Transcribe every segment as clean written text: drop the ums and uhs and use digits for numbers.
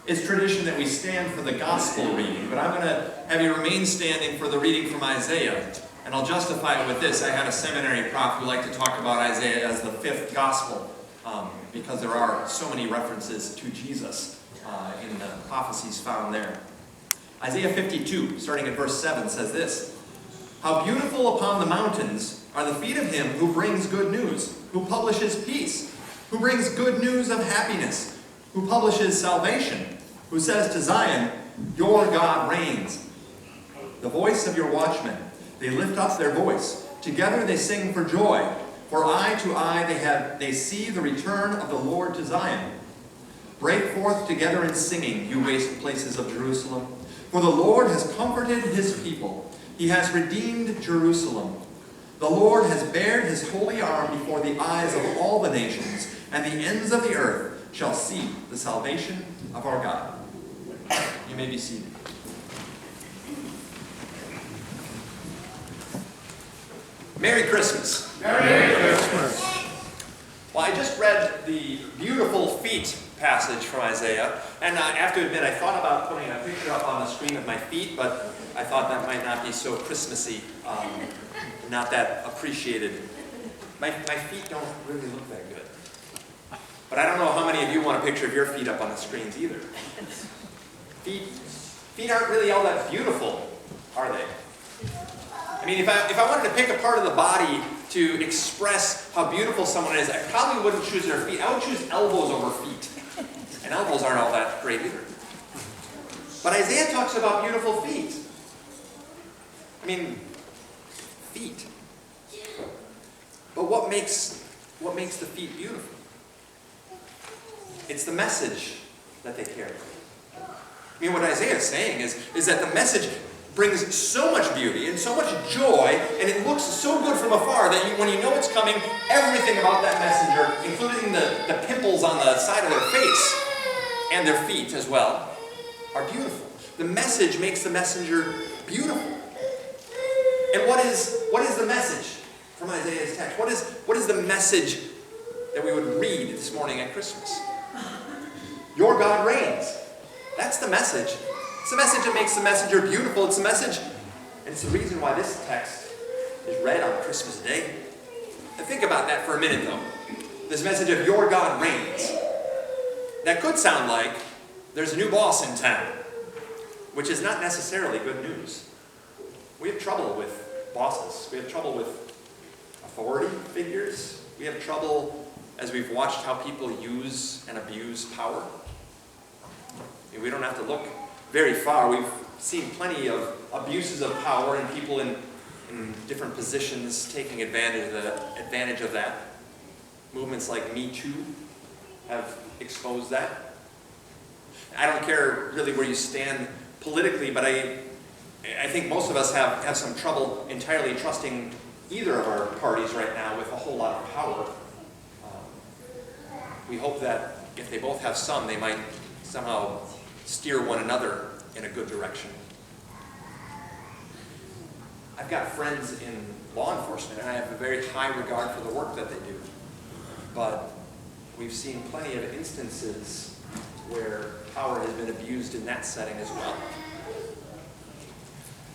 It's tradition that we stand for the gospel reading, but I'm going to have you remain standing for the reading from Isaiah. And I'll justify it with this. I had a seminary prof who liked to talk about Isaiah as the fifth gospel because there are so many references to Jesus in the prophecies found there. Isaiah 52, starting at verse 7, says this: "How beautiful upon the mountains are the feet of him who brings good news, who publishes peace, who brings good news of happiness, who publishes salvation, who says to Zion, your God reigns. The voice of your watchmen, they lift up their voice. Together they sing for joy. For eye to eye they see the return of the Lord to Zion. Break forth together in singing, you waste places of Jerusalem. For the Lord has comforted his people. He has redeemed Jerusalem. The Lord has bared his holy arm before the eyes of all the nations, and the ends of the earth shall see the salvation of our God." You may be seated. Merry Christmas. Merry Christmas. Well, I just read the beautiful feet passage from Isaiah, and I have to admit I thought about putting a picture up on the screen of my feet, but I thought that might not be so Christmassy, not that appreciated. My feet don't really look that good. But I don't know how many of you want a picture of your feet up on the screens either. Feet aren't really all that beautiful, are they? I mean, if I wanted to pick a part of the body to express how beautiful someone is, I probably wouldn't choose their feet. I would choose elbows over feet. And elbows aren't all that great either. But Isaiah talks about beautiful feet. I mean, feet. But what makes the feet beautiful? It's the message that they carry. I mean, what Isaiah is saying is that the message brings so much beauty and so much joy, and it looks so good from afar that when you know it's coming, everything about that messenger, including the pimples on the side of their face and their feet as well, are beautiful. The message makes the messenger beautiful. And what is the message from Isaiah's text? What is the message that we would read this morning at Christmas? Your God reigns. That's the message. It's the message that makes the messenger beautiful. It's the message, and it's the reason why this text is read on Christmas Day. And think about that for a minute, though. This message of your God reigns. That could sound like there's a new boss in town, which is not necessarily good news. We have trouble with bosses. We have trouble with authority figures. We have trouble as we've watched how people use and abuse power. We don't have to look very far. We've seen plenty of abuses of power and people in different positions taking advantage of that. Movements like Me Too have exposed that. I don't care really where you stand politically, but I think most of us have some trouble entirely trusting either of our parties right now with a whole lot of power. We hope that if they both have some, they might somehow steer one another in a good direction. I've got friends in law enforcement, and I have a very high regard for the work that they do. But we've seen plenty of instances where power has been abused in that setting as well.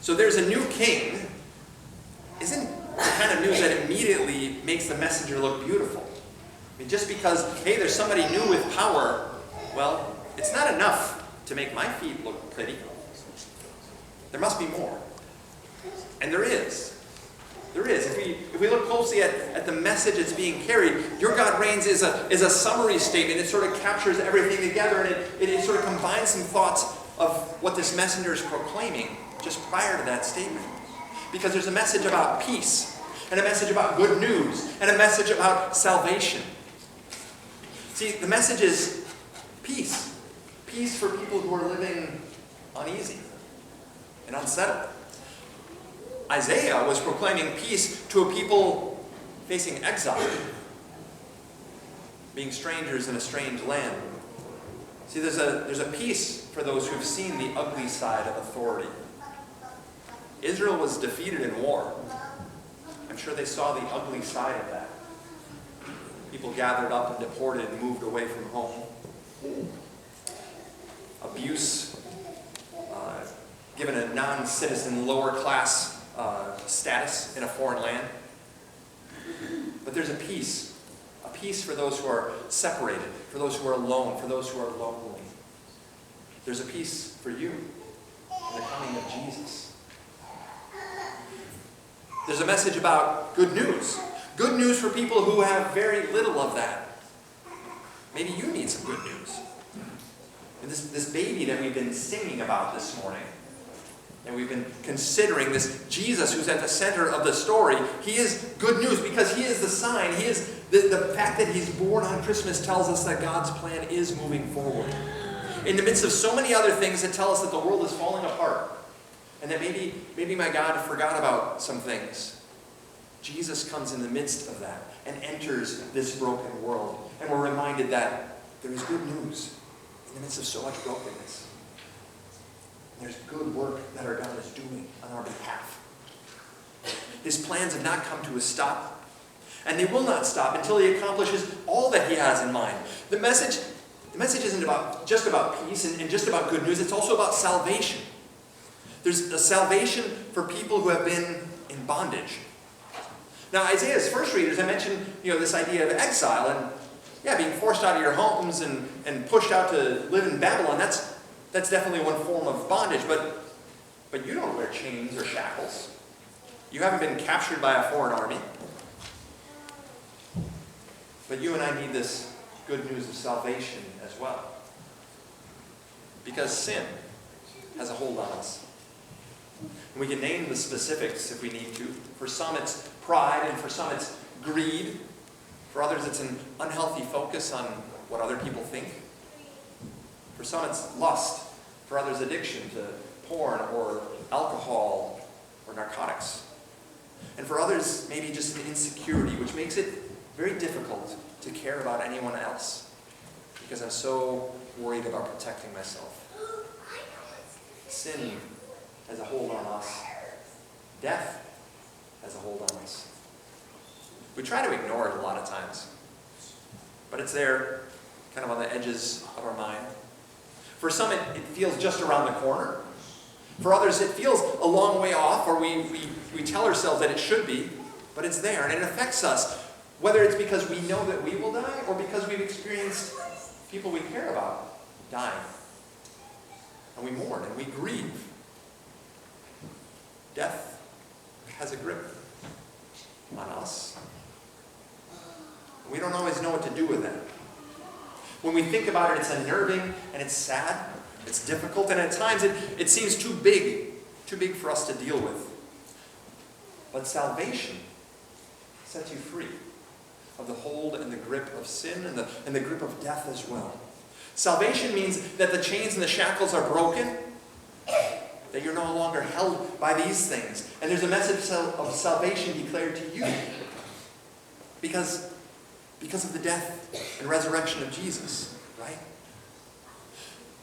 So there's a new king isn't the kind of news that immediately makes the messenger look beautiful. I mean, just because, hey, there's somebody new with power, well, it's not enough to make my feet look pretty. There must be more. And there is. There is. If we look closely at the message that's being carried, Your God Reigns is a summary statement. It sort of captures everything together, and it sort of combines some thoughts of what this messenger is proclaiming just prior to that statement. Because there's a message about peace, and a message about good news, and a message about salvation. See, the message is peace. Peace for people who are living uneasy and unsettled. Isaiah was proclaiming peace to a people facing exile, being strangers in a strange land. See, there's a peace for those who've seen the ugly side of authority. Israel was defeated in war. I'm sure they saw the ugly side of that. People gathered up and deported and moved away from home. non-citizen, lower class status in a foreign land. But there's a peace for those who are separated, for those who are alone, for those who are lonely. There's a peace for you in the coming of Jesus. There's a message about good news. Good news for people who have very little of that. Maybe you need some good news. And this baby that we've been singing about this morning, and we've been considering, this Jesus who's at the center of the story, he is good news because he is the sign. He is the fact that he's born on Christmas tells us that God's plan is moving forward. In the midst of so many other things that tell us that the world is falling apart, and that maybe my God forgot about some things, Jesus comes in the midst of that and enters this broken world. And we're reminded that there is good news in the midst of so much brokenness. There's good work that our God is doing on our behalf. His plans have not come to a stop, and they will not stop until he accomplishes all that he has in mind. The message isn't just about peace and just about good news. It's also about salvation. There's a salvation for people who have been in bondage. Now, Isaiah's first readers, I mentioned, this idea of exile and being forced out of your homes and pushed out to live in Babylon. That's definitely one form of bondage, but you don't wear chains or shackles. You haven't been captured by a foreign army. But you and I need this good news of salvation as well. Because sin has a hold on us. And we can name the specifics if we need to. For some it's pride, and for some it's greed. For others it's an unhealthy focus on what other people think. For some it's lust. For others addiction to porn or alcohol or narcotics. And for others maybe just an insecurity, which makes it very difficult to care about anyone else because I'm so worried about protecting myself. Sin has a hold on us. Death has a hold on us. We try to ignore it a lot of times, but it's there, kind of on the edges of our mind. For some, it feels just around the corner. For others, it feels a long way off, or we tell ourselves that it should be, but it's there, and it affects us, whether it's because we know that we will die, or because we've experienced people we care about dying. And we mourn, and we grieve. Death has a grip on us. We don't always know what to do with that. When we think about it, it's unnerving, and it's sad, it's difficult, and at times it seems too big for us to deal with. But salvation sets you free of the hold and the grip of sin and the grip of death as well. Salvation means that the chains and the shackles are broken, that you're no longer held by these things. And there's a message of salvation declared to you because of the death and resurrection of Jesus, right?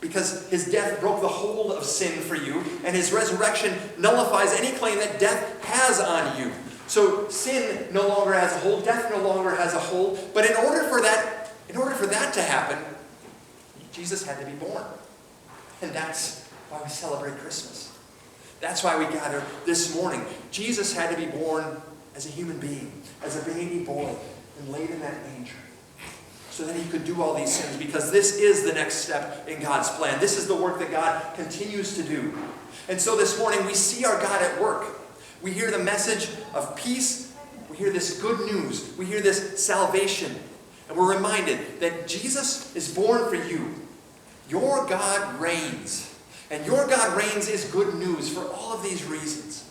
Because his death broke the hold of sin for you, and his resurrection nullifies any claim that death has on you. So sin no longer has a hold, death no longer has a hold, but in order for that to happen, Jesus had to be born. And that's why we celebrate Christmas. That's why we gather this morning. Jesus had to be born as a human being, as a baby boy, and laid in that manger, so that he could do all these things, because this is the next step in God's plan. This is the work that God continues to do. And so this morning we see our God at work. We hear the message of peace. We hear this good news. We hear this salvation. And we're reminded that Jesus is born for you. Your God reigns. And your God reigns is good news for all of these reasons.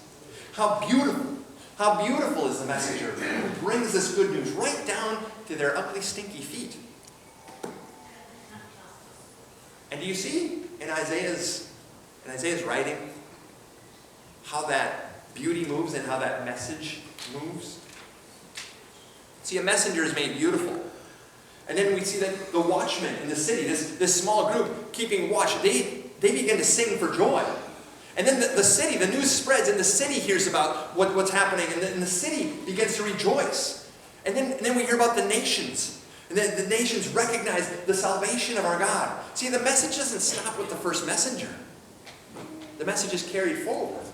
How beautiful is the messenger who brings this good news right down to their ugly, stinky feet. And do you see in Isaiah's writing how that beauty moves and how that message moves? See, a messenger is made beautiful. And then we see that the watchmen in the city, this small group keeping watch, they begin to sing for joy. And then the city, the news spreads, and the city hears about what's happening, and the city begins to rejoice. And then we hear about the nations. And then the nations recognize the salvation of our God. See, the message doesn't stop with the first messenger. the message is carried forward.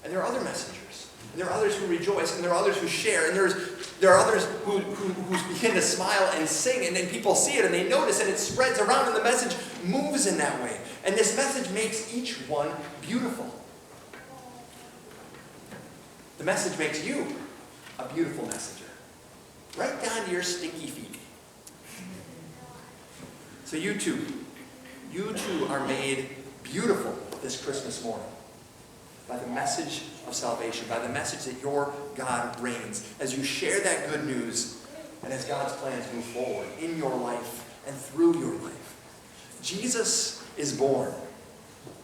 And there are other messengers. And there are others who rejoice, and there are others who share, and there are others who begin to smile and sing, and then people see it and they notice, and it spreads around, and the message moves in that way. And this message makes each one beautiful. The message makes you a beautiful messenger. Right down to your stinky feet. So you too are made beautiful this Christmas morning by the message of salvation, by the message that your God reigns. As you share that good news, and as God's plans move forward in your life and through your life. Jesus is born.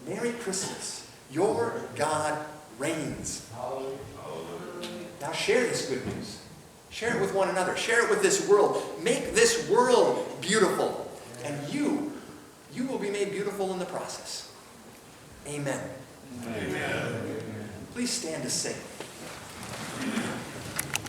Merry Christmas. Your God reigns. Now share this good news. Share it with one another. Share it with this world. Make this world beautiful. And you will be made beautiful in the process. Amen. Amen. Please stand to sing.